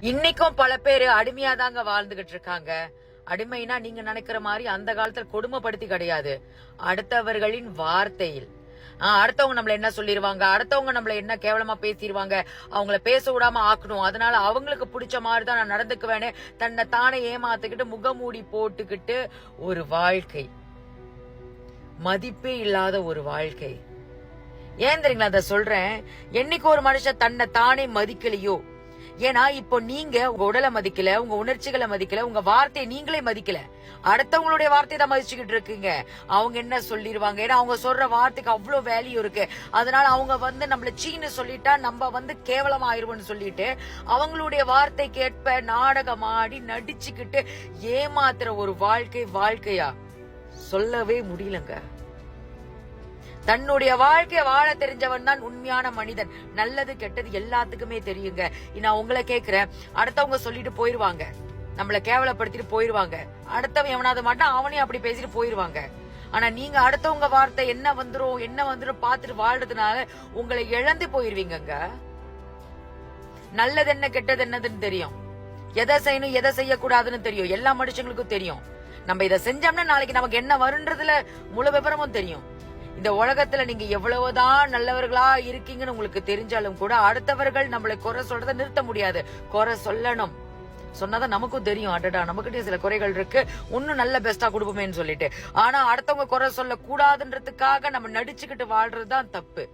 இன்னைக்கும் பல பேரு அடிமையா தாங்க வாழ்ந்துகிட்டு இருக்காங்க. அடிமைனா நீங்க நினைக்கிற மாதிரி அந்த காலத்துல கொடுமைப்படுத்தி கிடையாது. அடுத்தவர்களின் வார்த்தையில் அடுத்தவங்க நம்மள என்ன சொல்லிருவாங்க, அடுத்தவங்க நம்மள என்ன கேவலமா பேசிடுவாங்க, அவங்கள பேச விடாம ஆக்கணும், அதனால அவங்களுக்கு பிடிச்ச மாதிரிதான் நான் நடந்துக்குவேன்னு தன்னை தானே ஏமாத்துக்கிட்டு முகமூடி போட்டுக்கிட்டு ஒரு வாழ்க்கை, மதிப்பே இல்லாத ஒரு வாழ்க்கை. ஏன் தெரியுங்களா அத சொல்றேன்? என்னைக்கு ஒரு மனுஷன் தன்னை தானே மதிக்கலையோ, ஏன்னா இப்போ நீங்க உங்க உடலை மதிக்கல, உங்க உணர்ச்சிகளை மதிக்கல, உங்க வார்த்தையை நீங்களே மதிக்கல, அடுத்தவங்களுடைய வார்த்தையை தான் மதிச்சுக்கிட்டு இருக்கீங்க. அவங்க என்ன சொல்லிருவாங்க, ஏன்னா அவங்க சொல்ற வார்த்தைக்கு அவ்வளவு வேல்யூ இருக்கு, அதனால அவங்க நம்மள சீன்னு சொல்லிட்டா நம்ம கேவலம் ஆயிருவோம்னு சொல்லிட்டு அவங்களுடைய வார்த்தை கேட்ப நாடகமாடி நடிச்சுக்கிட்டு ஏமாத்துற ஒரு வாழ்க்கையா சொல்லவே முடியலங்க. தன்னுடைய வாழ்க்கைய வாழ தெரிஞ்சவன் தான் உண்மையான மனிதன். நல்லது கெட்டது எல்லாத்துக்குமே தெரியுங்க. நான் உங்களை கேக்குறேன், அடுத்தவங்க சொல்லிட்டு போயிருவாங்க, நம்மள கேவலப்படுத்திட்டு போயிருவாங்க, அடுத்தவன் எவனாவது மாட்டான் அவனையும் அப்படி பேசிட்டு போயிருவாங்க. ஆனா நீங்க அடுத்தவங்க வார்த்தை என்ன வந்துரும் பாத்துட்டு வாழ்றதுனால உங்களை இழந்து போயிருவீங்க. நல்லது என்ன கெட்டது என்னதுன்னு தெரியும், எதை செய்யணும் எதை செய்யக்கூடாதுன்னு தெரியும், எல்லா மனுஷங்களுக்கும் தெரியும். நம்ம இதை செஞ்சோம்னா நாளைக்கு நமக்கு என்ன வருன்றதுல முழு விவரமும் தெரியும். இந்த உலகத்துல நீங்க எவ்வளவுதான் நல்லவர்களா இருக்கீங்கன்னு உங்களுக்கு தெரிஞ்சாலும் கூட அடுத்தவர்கள் நம்மளை குறை சொல்றதை நிறுத்த முடியாது. குறை சொல்லணும், சொன்னாதான் நமக்கும் தெரியும், அடடா நமக்கிட்டே சில குறைகள் இருக்கு, இன்னும் நல்ல பெஸ்டா கொடுப்போமேன்னு சொல்லிட்டு. ஆனா அடுத்தவங்க குறை சொல்ல கூடாதுன்றதுக்காக நம்ம நடிச்சுக்கிட்டு வாழ்றதுதான் தப்பு.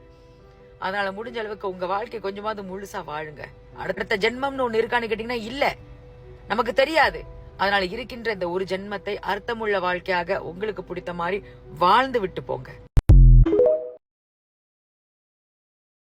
அதனால முடிஞ்ச அளவுக்கு உங்க வாழ்க்கை கொஞ்சமாவது முழுசா வாழுங்க. அடுத்த ஜென்மம்னு ஒண்ணு இருக்கான்னு கேட்டீங்கன்னா இல்ல, நமக்கு தெரியாது. அதனால இருக்கின்ற இந்த ஒரு ஜென்மத்தை அர்த்தமுள்ள வாழ்க்கையாக உங்களுக்கு பிடித்த மாதிரி வாழ்ந்து விட்டு போங்க.